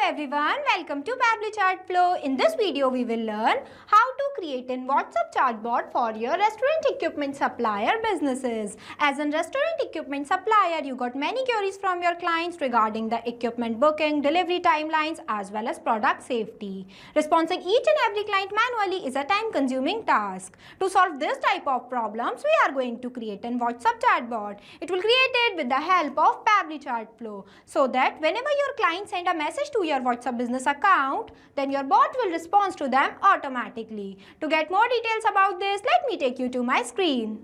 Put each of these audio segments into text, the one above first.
everyone, welcome to Pabbly Chatflow. In this video, we will learn how to create a WhatsApp chatbot for your restaurant equipment supplier businesses. As a restaurant equipment supplier, you got many queries from your clients regarding the equipment booking, delivery timelines as well as product safety. Responding each and every client manually is a time-consuming task. To solve this type of problems, we are going to create a WhatsApp chatbot. It will create it with the help of Pabbly Chatflow so that whenever your client send a message to your WhatsApp business account, then your bot will respond to them automatically. To get more details about this, let me take you to my screen.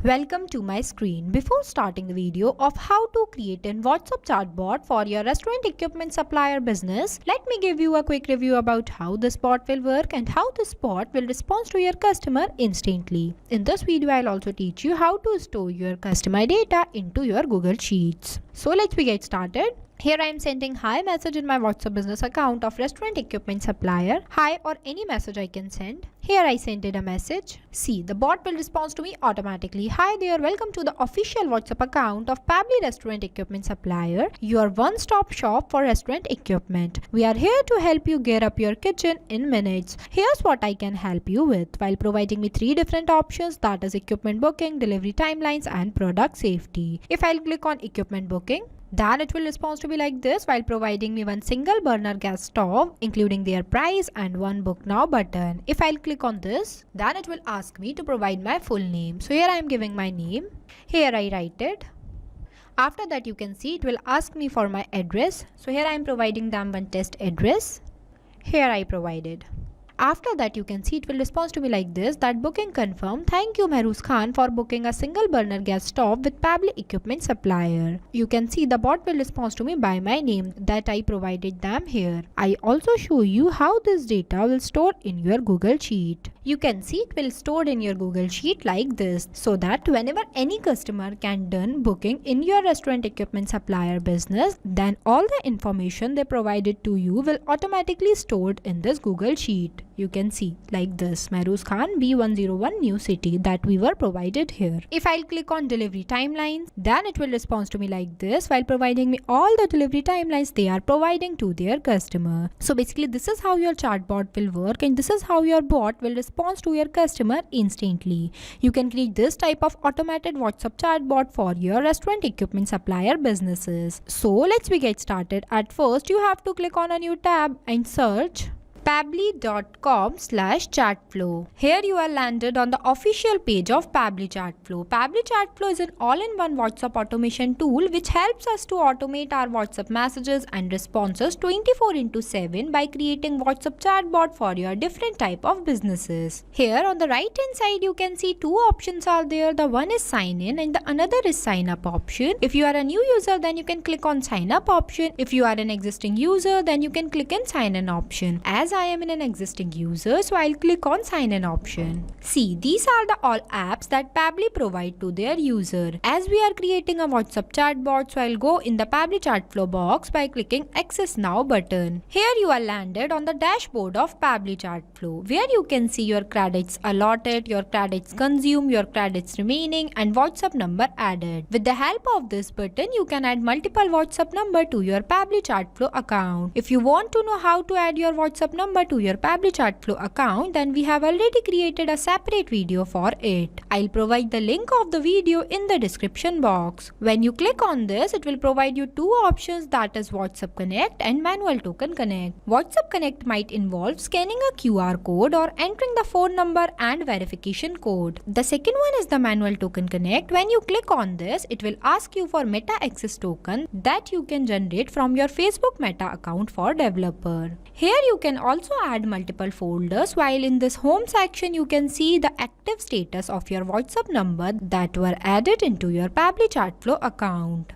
Welcome to my screen. Before starting the video of how to create a WhatsApp chatbot for your restaurant equipment supplier business, let me give you a quick review about how this bot will work and how this bot will respond to your customer instantly. In this video, I'll also teach you how to store your customer data into your Google Sheets. So let's get started. Here I am sending hi message in my WhatsApp business account of restaurant equipment supplier. Hi or any message I can send. Here I sent it a message. See, the bot will respond to me automatically. Hi there, welcome to the official WhatsApp account of Pabbly Restaurant Equipment Supplier, your one-stop shop for restaurant equipment. We are here to help you gear up your kitchen in minutes. Here's what I can help you with while providing me 3 different options, that is equipment booking, delivery timelines and product safety. If I'll click on equipment booking, then it will respond to me like this while providing me one single burner gas stove including their price and one book now button. If I'll click on this, then it will ask me to provide my full name. So here I am giving my name. Here I write it. After that you can see it will ask me for my address. So here I am providing them one test address. Here I provided. After that you can see it will respond to me like this, that booking confirmed. Thank you Mehruz Khan for booking a single burner gas stove with Pabbly Equipment Supplier. You can see the bot will respond to me by my name that I provided them here. I also show you how this data will store in your Google Sheet. You can see it will store in your Google Sheet like this so that whenever any customer can done booking in your restaurant equipment supplier business, then all the information they provided to you will automatically stored in this Google Sheet. You can see like this, Mehruz Khan B101 New City that we were provided here. If I'll click on delivery timelines, then it will respond to me like this while providing me all the delivery timelines they are providing to their customer. So basically this is how your chatbot will work and this is how your bot will respond to your customer instantly. You can create this type of automated WhatsApp chatbot for your restaurant equipment supplier businesses. So let's get started. At first you have to click on a new tab and search pabbly.com/chatflow. Here you are landed on the official page of Pabbly Chatflow. Pabbly Chatflow is an all-in-one WhatsApp automation tool which helps us to automate our WhatsApp messages and responses 24/7 by creating WhatsApp chatbot for your different type of businesses. Here on the right hand side you can see 2 options are there. The one is sign in and the another is sign up option. If you are a new user then you can click on sign up option. If you are an existing user then you can click on sign in option. As I am an existing user, so I'll click on sign in option. See, these are the all apps that Pabbly provide to their user. As we are creating a WhatsApp chatbot, so I'll go in the Pabbly Chatflow box by clicking access now button. Here you are landed on the dashboard of Pabbly Chatflow where you can see your credits allotted, your credits consumed, your credits remaining and WhatsApp number added. With the help of this button, you can add multiple WhatsApp number to your Pabbly Chatflow account. If you want to know how to add your WhatsApp number to your Pabbly Chatflow account, then we have already created a separate video for it. I'll provide the link of the video in the description box. When you click on this, it will provide you 2 options, that is WhatsApp Connect and Manual Token Connect. WhatsApp Connect might involve scanning a QR code or entering the phone number and verification code. The second one is the Manual Token Connect. When you click on this, it will ask you for Meta Access token that you can generate from your Facebook Meta account for developer. Here you can also add multiple folders, while in this home section you can see the active status of your WhatsApp number that were added into your Pabbly Chatflow account.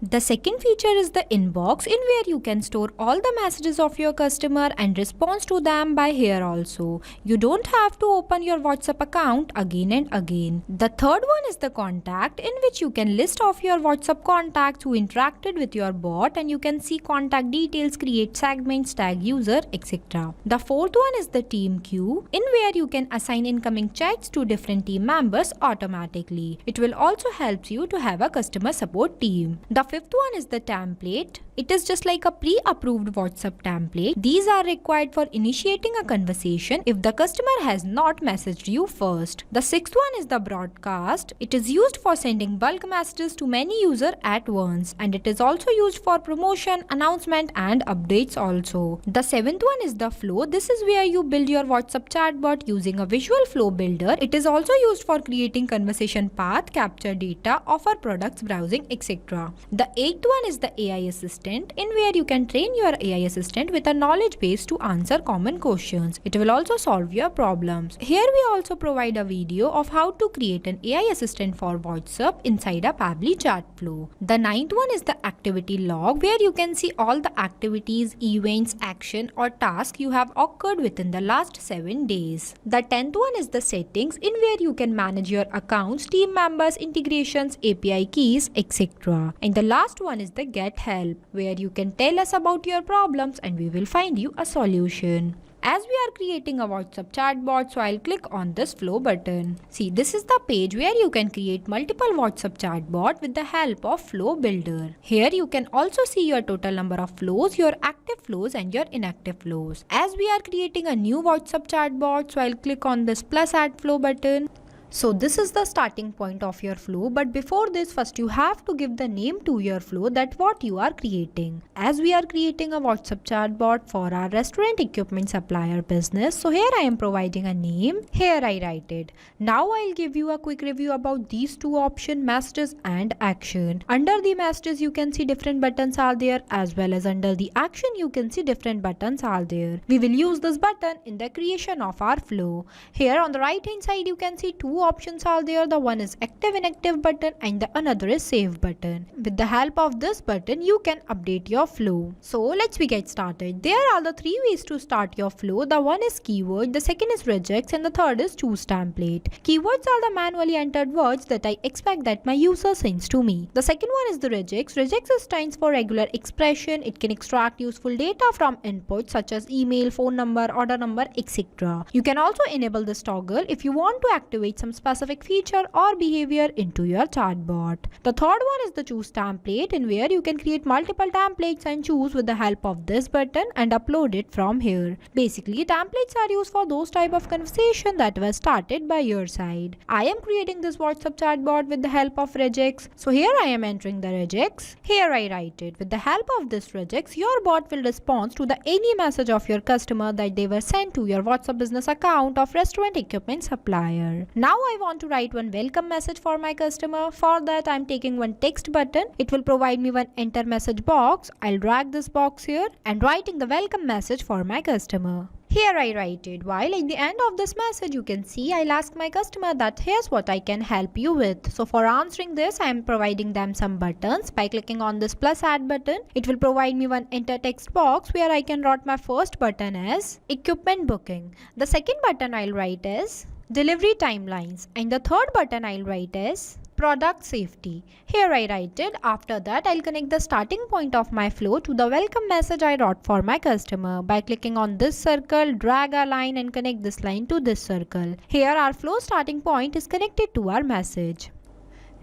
The second feature is the inbox, in where you can store all the messages of your customer and respond to them by here also. You don't have to open your WhatsApp account again and again. The third one is the contact, in which you can list off your WhatsApp contacts who interacted with your bot and you can see contact details, create segments, tag user, etc. The fourth one is the team queue, in where you can assign incoming chats to different team members automatically. It will also help you to have a customer support team. The fifth one is the template, It is just like a pre-approved WhatsApp template. These are required for initiating a conversation if the customer has not messaged you first. The sixth one is the broadcast. It is used for sending bulk messages to many users at once, and it is also used for promotion, announcement and updates also. The seventh one is the flow. This is where you build your WhatsApp chatbot using a visual flow builder. It is also used for creating conversation path, capture data, offer products, browsing, etc. The eighth one is the AI assistant, in where you can train your AI assistant with a knowledge base to answer common questions. It will also solve your problems. Here we also provide a video of how to create an AI assistant for WhatsApp inside a Pabbly Chatflow. The ninth one is the activity log, where you can see all the activities, events, action or task you have occurred within the last 7 days. The 10th one is the settings, in where you can manage your accounts, team members, integrations, API keys, etc. And the last one is the get help, where you can tell us about your problems and we will find you a solution. As we are creating a WhatsApp chatbot, so I'll click on this flow button. See, this is the page where you can create multiple WhatsApp chatbot with the help of flow builder. Here you can also see your total number of flows, your active flows and your inactive flows. As we are creating a new WhatsApp chatbot, so I'll click on this plus add flow button. So this is the starting point of your flow, but before this, first you have to give the name to your flow, that what you are creating. As we are creating a WhatsApp chatbot for our restaurant equipment supplier business, so here I am providing a name. Here I write it. Now I'll give you a quick review about these two options, messages and action. Under the messages you can see different buttons are there, as well as under the action you can see different buttons are there. We will use this button in the creation of our flow. Here on the right hand side you can see two options are there. The one is active inactive button and the another is save button. With the help of this button you can update your flow. So let's get started. There are the three ways to start your flow. The one is keyword, the second is regex and the third is choose template. Keywords are the manually entered words that I expect that my user sends to me. The second one is the regex. Regex stands for regular expression. It can extract useful data from inputs such as email, phone number, order number, etc. You can also enable this toggle if you want to activate some specific feature or behavior into your chatbot. The third one is the choose template, in where you can create multiple templates and choose with the help of this button and upload it from here. Basically, templates are used for those type of conversation that were started by your side. I am creating this WhatsApp chatbot with the help of regex. So here I am entering the regex. Here I write it. With the help of this regex, your bot will respond to the any message of your customer that they were sent to your WhatsApp business account of restaurant equipment supplier. Now I want to write one welcome message for my customer. For that I am taking one text button. It will provide me one enter message box. I'll drag this box here and writing the welcome message for my customer. Here I write it. While at the end of this message you can see I'll ask my customer that here's what I can help you with. So for answering this I am providing them some buttons. By clicking on this plus add button, it will provide me one enter text box where I can write my first button as equipment booking. The second button I'll write is delivery timelines and the third button I'll write is product safety. Here I write it. After that I'll connect the starting point of my flow to the welcome message I wrote for my customer. By clicking on this circle, drag a line and connect this line to this circle. Here our flow starting point is connected to our message.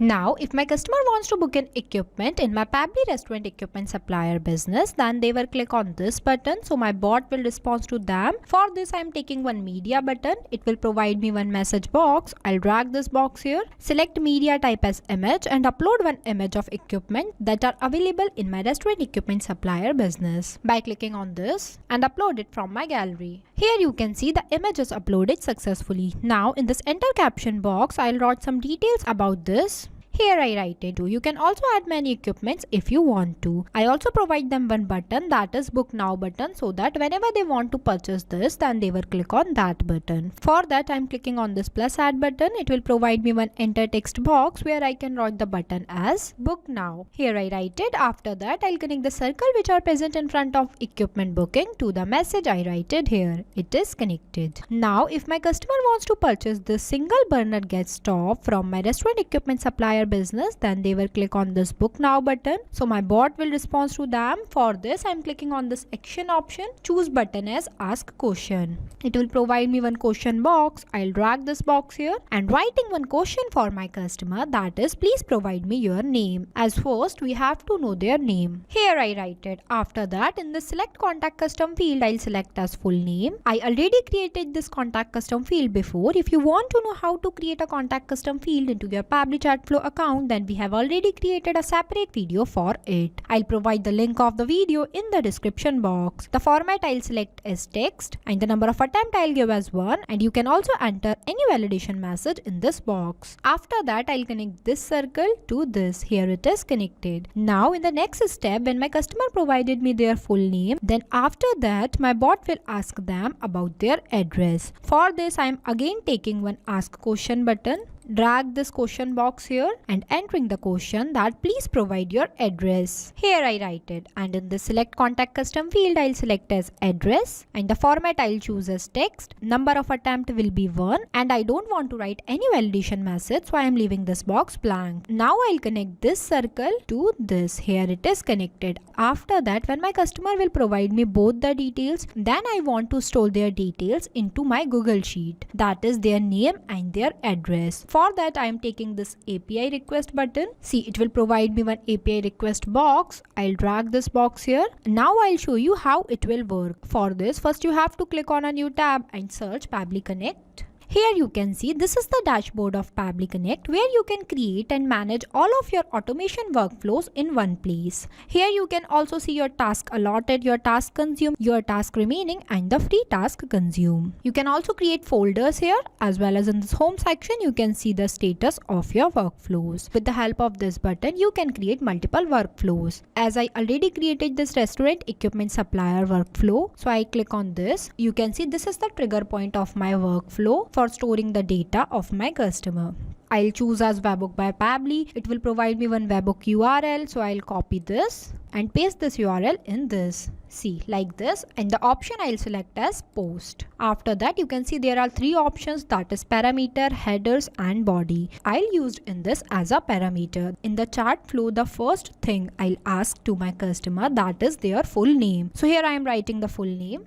Now, if my customer wants to book an equipment in my Pabbly restaurant equipment supplier business, then they will click on this button. So my bot will respond to them. For this, I am taking one media button. It will provide me one message box. I'll drag this box here, select media type as image and upload one image of equipment that are available in my restaurant equipment supplier business. By clicking on this and upload it from my gallery. Here you can see the image is uploaded successfully. Now in this enter caption box, I'll write some details about this. Here I write it. You can also add many equipments if you want to. I also provide them one button, that is book now button, so that whenever they want to purchase this, then they will click on that button. For that I am clicking on this plus add button. It will provide me one enter text box where I can write the button as book now. Here I write it. After that I'll connect the circle which are present in front of equipment booking to the message I write it here. It is connected. Now if my customer wants to purchase this single burner gas stove from my restaurant equipment supplier business, then they will click on this book now button. So my bot will respond to them. For this, I'm clicking on this action option. Choose button as ask question. It will provide me one question box. I'll drag this box here and writing one question for my customer, that is, please provide me your name. As first, we have to know their name. Here I write it. After that, in the select contact custom field, I'll select as full name. I already created this contact custom field before. If you want to know how to create a contact custom field into your Pabbly Chatflow account, then we have already created a separate video for it. I'll provide the link of the video in the description box. The format I'll select is text and the number of attempt I'll give as 1, and you can also enter any validation message in this box. After that, I'll connect this circle to this. Here it is connected. Now in the next step, when my customer provided me their full name, then after that my bot will ask them about their address. For this, I am again taking one ask question button. Drag this question box here and entering the question that please provide your address. Here I write it, and in the select contact custom field, I'll select as address and the format I'll choose as text. Number of attempt will be 1 and I don't want to write any validation message, so I am leaving this box blank. Now I'll connect this circle to this. Here it is connected. After that, when my customer will provide me both the details, then I want to store their details into my Google Sheet, that is their name and their address. For that, I am taking this API request button. See, it will provide me one API request box. I'll drag this box here. Now I'll show you how it will work. For this, first you have to click on a new tab and search Pabbly Connect. Here you can see this is the dashboard of Pabbly Connect, where you can create and manage all of your automation workflows in one place. Here you can also see your task allotted, your task consumed, your task remaining and the free task consumed. You can also create folders here, as well as in this home section you can see the status of your workflows. With the help of this button, you can create multiple workflows. As I already created this restaurant equipment supplier workflow, so I click on this. You can see this is the trigger point of my workflow for storing the data of my customer. I'll choose as webhook by Pabbly. It will provide me one webhook URL, so I'll copy this and paste this URL in this. See, like this, and the option I'll select as post. After that, you can see there are 3 options, that is parameter, headers and body. I'll use in this as a parameter. In the chart flow, the first thing I'll ask to my customer, that is their full name. So here I am writing the full name.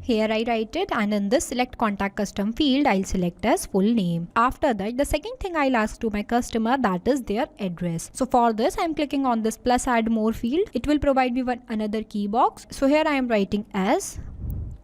Here I write it, and in this select contact custom field, I'll select as full name. After that, the second thing I'll ask to my customer, that is their address. So for this, I'm clicking on this plus add more field. It will provide me another key box. So here I am writing as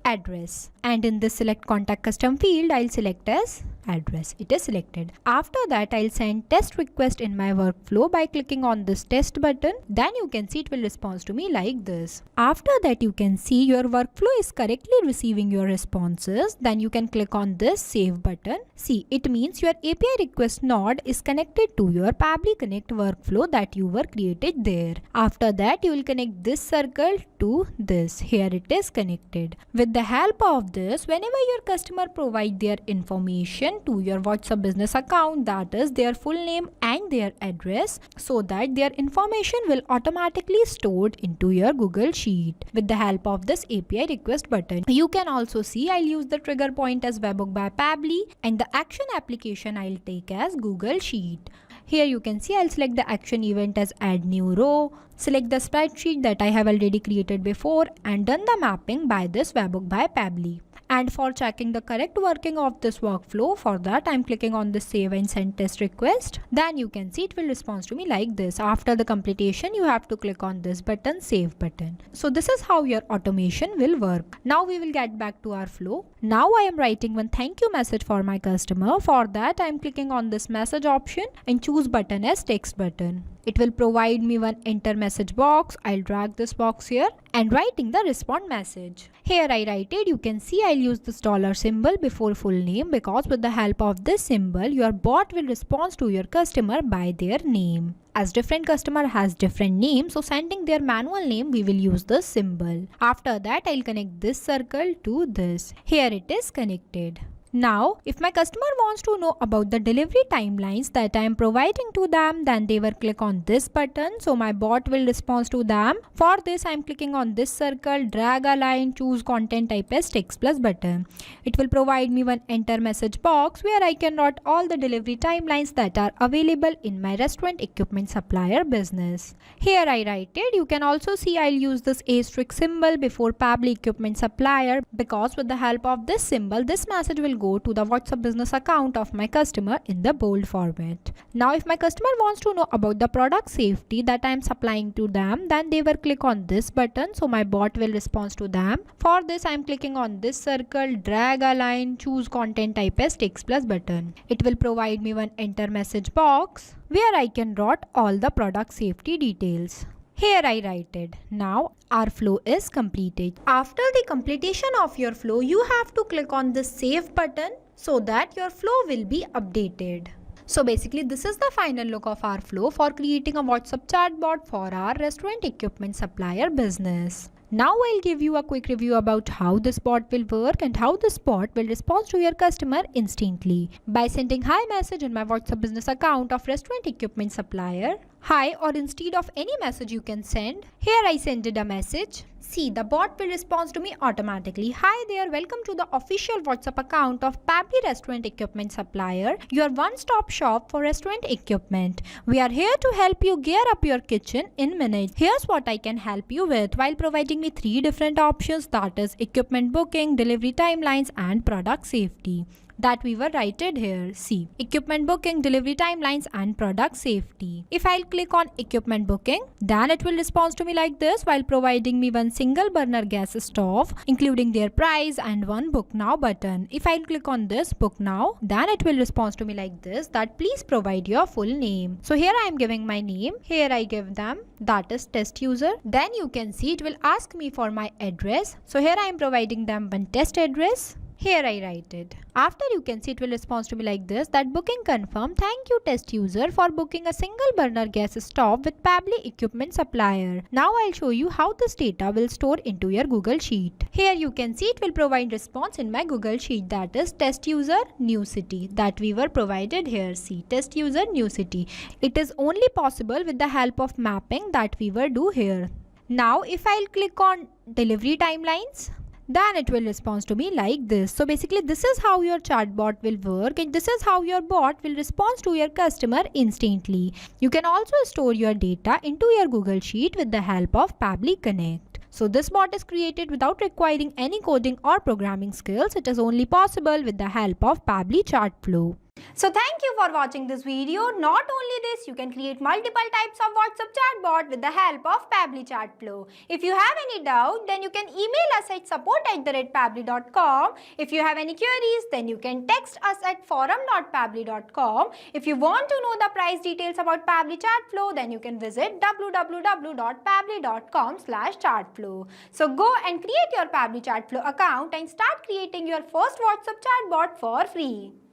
address, and in this select contact custom field, I'll select as address. It is selected. After that, I'll send test request in my workflow by clicking on this test button. Then you can see it will respond to me like this. After that, you can see your workflow is correctly receiving your responses. Then you can click on this save button. See, it means your API request node is connected to your Pabbly Connect workflow that you were created there. After that, you will connect this circle to this. Here it is connected. With the help of this, whenever your customer provide their information to your WhatsApp business account, that is their full name and their address, so that their information will automatically stored into your Google Sheet with the help of this API request button. You can also see I'll use the trigger point as webhook by Pabbly, and the action application I'll take as Google Sheet. Here you can see I'll select the action event as add new row, select the spreadsheet that I have already created before, and done the mapping by this webhook by Pabbly. And for checking the correct working of this workflow, for that I'm clicking on the save and send test request. Then you can see it will respond to me like this. After the completion, you have to click on this button, save button. So this is how your automation will work. Now we will get back to our flow. Now I am writing one thank you message for my customer. For that I am clicking on this message option and choose button as text button. It will provide me one enter message box. I'll drag this box here and writing the respond message. Here I write it. You can see I'll use this dollar symbol before full name, because with the help of this symbol, your bot will respond to your customer by their name. As different customer has different names, so sending their manual name, we will use this symbol. After that, I'll connect this circle to this. Here it is connected. Now, if my customer wants to know about the delivery timelines that I am providing to them, then they will click on this button. So my bot will respond to them. For this, I am clicking on this circle, drag a line, choose content type as text plus button. It will provide me one enter message box where I can write all the delivery timelines that are available in my restaurant equipment supplier business. Here I write it. You can also see I'll use this asterisk symbol before Pabbly equipment supplier, because with the help of this symbol, this message will go to the WhatsApp business account of my customer in the bold format. Now if my customer wants to know about the product safety that I am supplying to them, then they will click on this button. So my bot will respond to them. For this, I am clicking on this circle, drag a line, choose content type as text plus button. It will provide me one enter message box where I can write all the product safety details. Here I write it. Now our flow is completed. After the completion of your flow, you have to click on this save button so that your flow will be updated. So basically this is the final look of our flow for creating a WhatsApp chatbot for our restaurant equipment supplier business. Now I'll give you a quick review about how this bot will work and how this bot will respond to your customer instantly. By sending hi message in my WhatsApp business account of restaurant equipment supplier, hi, or instead of any message you can send, here I sended a message. See, the bot will respond to me automatically. Hi there, welcome to the official WhatsApp account of Pabbly Restaurant Equipment Supplier, your one-stop shop for restaurant equipment. We are here to help you gear up your kitchen in minutes. Here's what I can help you with, while providing me 3 different options, that is equipment booking, delivery timelines and product safety. That we were written here. See, equipment booking, delivery timelines and product safety. If I'll click on equipment booking, then it will respond to me like this, while providing me one single burner gas stove, including their price and one book now button. If I'll click on this book now, then it will respond to me like this, that please provide your full name. So here I am giving my name. Here I give them, that is test user. Then you can see it will ask me for my address. So here I am providing them one test address. Here I write it. After, you can see it will respond to me like this, that booking confirmed. Thank you test user for booking a single burner gas stove with Pabbly equipment supplier. Now I'll show you how this data will store into your Google Sheet. Here you can see it will provide response in my Google Sheet, that is test user new city, that we were provided here. See, test user new city. It is only possible with the help of mapping that we were do here. Now if I'll click on delivery timelines, then it will respond to me like this. So basically this is how your chatbot will work, and this is how your bot will respond to your customer instantly. You can also store your data into your Google Sheet with the help of Pabbly Connect. So this bot is created without requiring any coding or programming skills. It is only possible with the help of Pabbly Chatflow. So thank you for watching this video. Not only this, you can create multiple types of WhatsApp chatbot with the help of Pabbly Chatflow. If you have any doubt, then you can email us at support@pabbly.com. If you have any queries, then you can text us at forum.pabbly.com. If you want to know the price details about Pabbly Chatflow, then you can visit www.pabbly.com/chatflow. So go and create your Pabbly Chatflow account and start creating your first WhatsApp chatbot for free.